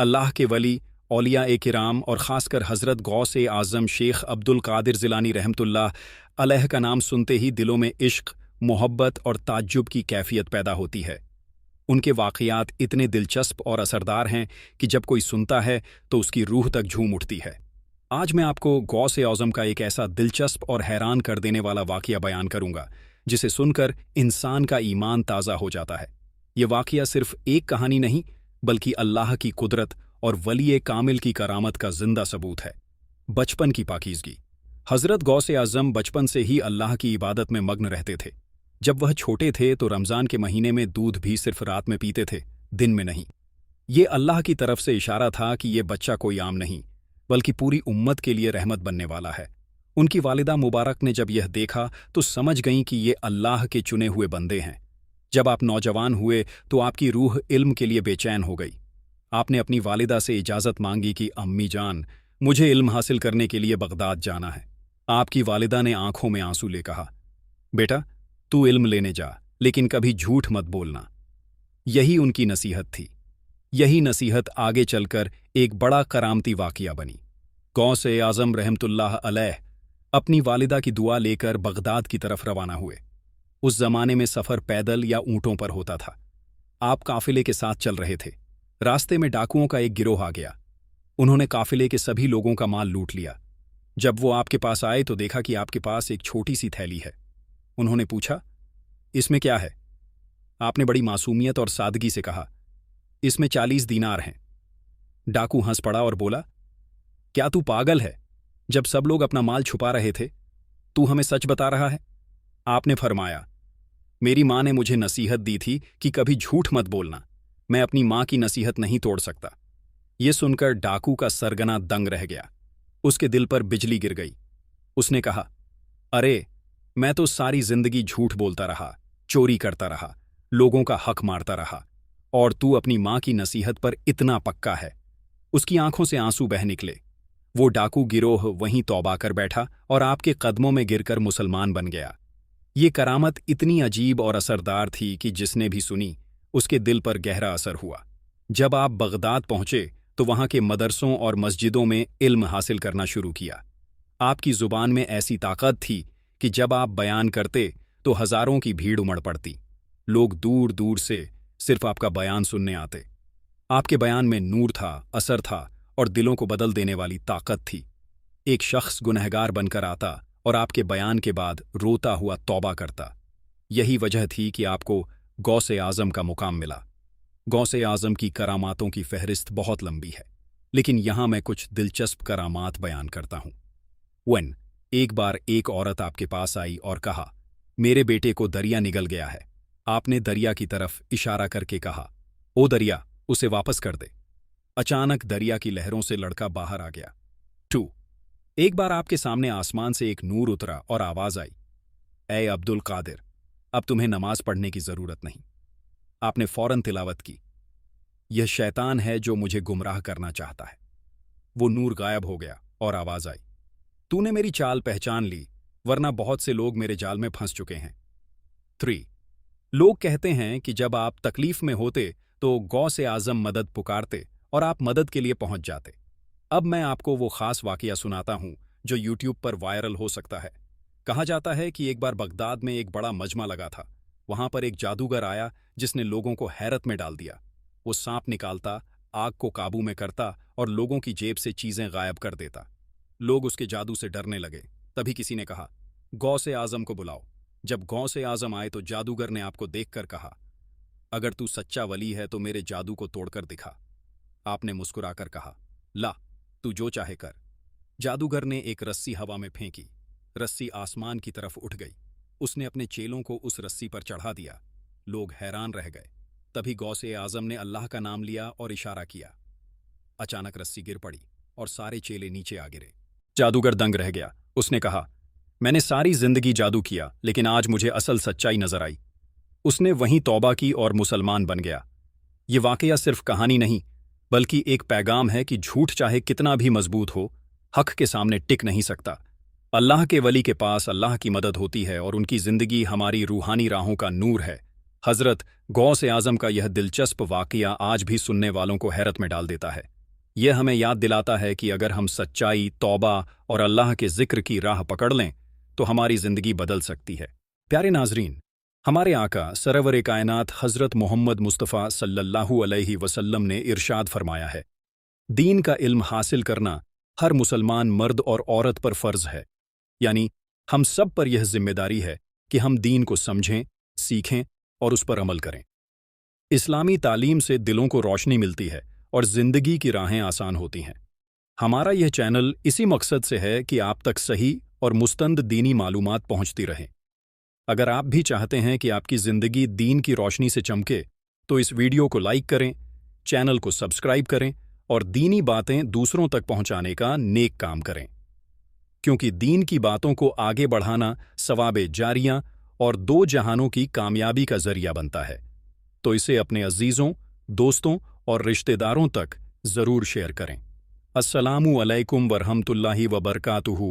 अल्लाह के वली, औलिया किराम और ख़ासकर हज़रत गौस आज़म शेख अब्दुल कादिर जिलानी रहमतुल्लाह अलैह का नाम सुनते ही दिलों में इश्क, मोहब्बत और ताज्जुब की कैफियत पैदा होती है। उनके वाक़ियात इतने दिलचस्प और असरदार हैं कि जब कोई सुनता है तो उसकी रूह तक झूम उठती है। आज मैं आपको गौस आज़म का एक ऐसा दिलचस्प और हैरान कर देने वाला वाक़िया बयान करूंगा जिसे सुनकर इंसान का ईमान ताज़ा हो जाता है। ये वाक़िया सिर्फ एक कहानी नहीं बल्कि अल्लाह की कुदरत और वली कामिल की करामत का जिंदा सबूत है। बचपन की पाकीज़गी। हज़रत गौस आज़म बचपन से ही अल्लाह की इबादत में मग्न रहते थे। जब वह छोटे थे तो रमज़ान के महीने में दूध भी सिर्फ रात में पीते थे, दिन में नहीं। ये अल्लाह की तरफ से इशारा था कि ये बच्चा कोई आम नहीं बल्कि पूरी उम्मत के लिए रहमत बनने वाला है। उनकी वालिदा मुबारक ने जब यह देखा तो समझ गईं कि ये अल्लाह के चुने हुए बंदे हैं। जब आप नौजवान हुए तो आपकी रूह इल्म के लिए बेचैन हो गई। आपने अपनी वालिदा से इजाज़त मांगी कि अम्मी जान, मुझे इल्म हासिल करने के लिए बगदाद जाना है। आपकी वालिदा ने आंखों में आंसू ले कहा, बेटा तू इल्म लेने जा, लेकिन कभी झूठ मत बोलना। यही उनकी नसीहत थी। यही नसीहत आगे चलकर एक बड़ा करामती वाक़िया बनी। गौस आज़म रहमतुल्लाह अलैह अपनी वालिदा की दुआ लेकर बगदाद की तरफ रवाना हुए। उस जमाने में सफ़र पैदल या ऊँटों पर होता था। आप काफिले के साथ चल रहे थे। रास्ते में डाकुओं का एक गिरोह आ गया। उन्होंने काफिले के सभी लोगों का माल लूट लिया। जब वो आपके पास आए तो देखा कि आपके पास एक छोटी सी थैली है। उन्होंने पूछा, इसमें क्या है? आपने बड़ी मासूमियत और सादगी से कहा, इसमें 40 दीनार हैं। डाकू हंस पड़ा और बोला, क्या तू पागल है? जब सब लोग अपना माल छुपा रहे थे, तू हमें सच बता रहा है? आपने फरमाया, मेरी माँ ने मुझे नसीहत दी थी कि कभी झूठ मत बोलना। मैं अपनी माँ की नसीहत नहीं तोड़ सकता। ये सुनकर डाकू का सरगना दंग रह गया। उसके दिल पर बिजली गिर गई। उसने कहा, अरे मैं तो सारी जिंदगी झूठ बोलता रहा, चोरी करता रहा, लोगों का हक मारता रहा, और तू अपनी माँ की नसीहत पर इतना पक्का है? उसकी आंखों से आंसू बह निकले। वो डाकू गिरोह वहीं तौबा कर बैठा और आपके कदमों में गिरकर मुसलमान बन गया। ये करामत इतनी अजीब और असरदार थी कि जिसने भी सुनी उसके दिल पर गहरा असर हुआ। जब आप बगदाद पहुंचे तो वहां के मदरसों और मस्जिदों में इल्म हासिल करना शुरू किया। आपकी जुबान में ऐसी ताकत थी कि जब आप बयान करते तो हजारों की भीड़ उमड़ पड़ती। लोग दूर दूर से सिर्फ आपका बयान सुनने आते। आपके बयान में नूर था, असर था और दिलों को बदल देने वाली ताकत थी। एक शख्स गुनहगार बनकर आता और आपके बयान के बाद रोता हुआ तौबा करता। यही वजह थी कि आपको गौस आज़म का मुकाम मिला। गौस आज़म की करामातों की फहरिस्त बहुत लंबी है, लेकिन यहां मैं कुछ दिलचस्प करामात बयान करता हूं। एक बार एक औरत आपके पास आई और कहा, मेरे बेटे को दरिया निगल गया है। आपने दरिया की तरफ इशारा करके कहा, ओ दरिया, उसे वापस कर दे। अचानक दरिया की लहरों से लड़का बाहर आ गया। 2 एक बार आपके सामने आसमान से एक नूर उतरा और आवाज आई, ए अब्दुल कादिर, अब तुम्हें नमाज पढ़ने की जरूरत नहीं। आपने फौरन तिलावत की, यह शैतान है जो मुझे गुमराह करना चाहता है। वो नूर गायब हो गया और आवाज आई, तूने मेरी चाल पहचान ली, वरना बहुत से लोग मेरे जाल में फंस चुके हैं। 3 लोग कहते हैं कि जब आप तकलीफ में होते तो गौस आज़म मदद पुकारते और आप मदद के लिए पहुंच जाते। अब मैं आपको वो खास वाकया सुनाता हूं जो यूट्यूब पर वायरल हो सकता है। कहा जाता है कि एक बार बगदाद में एक बड़ा मजमा लगा था। वहां पर एक जादूगर आया जिसने लोगों को हैरत में डाल दिया। वो सांप निकालता, आग को काबू में करता और लोगों की जेब से चीजें गायब कर देता। लोग उसके जादू से डरने लगे। तभी किसी ने कहा, गौस आज़म को बुलाओ। जब गौस आज़म आए तो जादूगर ने आपको देखकर कहा, अगर तू सच्चा वली है तो मेरे जादू को तोड़कर दिखा। आपने मुस्कुराकर कहा, ला, तू जो चाहे कर। जादूगर ने एक रस्सी हवा में फेंकी। रस्सी आसमान की तरफ उठ गई। उसने अपने चेलों को उस रस्सी पर चढ़ा दिया। लोग हैरान रह गए। तभी गौस आज़म ने अल्लाह का नाम लिया और इशारा किया। अचानक रस्सी गिर पड़ी और सारे चेले नीचे आ गिरे। जादूगर दंग रह गया। उसने कहा, मैंने सारी जिंदगी जादू किया, लेकिन आज मुझे असल सच्चाई नजर आई। उसने वहीं तौबा की और मुसलमान बन गया। ये वाकया सिर्फ कहानी नहीं बल्कि एक पैगाम है कि झूठ चाहे कितना भी मजबूत हो, हक के सामने टिक नहीं सकता। अल्लाह के वली के पास अल्लाह की मदद होती है और उनकी जिंदगी हमारी रूहानी राहों का नूर है। हजरत गौस ए आज़म का यह दिलचस्प वाक़या आज भी सुनने वालों को हैरत में डाल देता है। यह हमें याद दिलाता है कि अगर हम सच्चाई, तौबा और अल्लाह के ज़िक्र की राह पकड़ लें तो हमारी ज़िंदगी बदल सकती है। प्यारे नाज़रीन, हमारे आका सरवर कायनात हज़रत मोहम्मद मुस्तफ़ा सल्लल्लाहु अलैहि वसल्लम ने इरशाद फरमाया है, दीन का इल्म हासिल करना हर मुसलमान मर्द और औरत पर फ़र्ज़ है। यानी हम सब पर यह जिम्मेदारी है कि हम दीन को समझें, सीखें और उस पर अमल करें। इस्लामी तालीम से दिलों को रोशनी मिलती है और ज़िंदगी की राहें आसान होती हैं। हमारा यह चैनल इसी मकसद से है कि आप तक सही और मुस्तंद दीनी मालूमात पहुंचती रहें। अगर आप भी चाहते हैं कि आपकी ज़िंदगी दीन की रोशनी से चमके, तो इस वीडियो को लाइक करें, चैनल को सब्सक्राइब करें और दीनी बातें दूसरों तक पहुंचाने का नेक काम करें। क्योंकि दीन की बातों को आगे बढ़ाना सवाबे जारियां और दो जहानों की कामयाबी का जरिया बनता है। तो इसे अपने अजीज़ों, दोस्तों और रिश्तेदारों तक ज़रूर शेयर करें। अस्सलामु अलैकुम वरहमतुल्लाहि वबरकातुहू।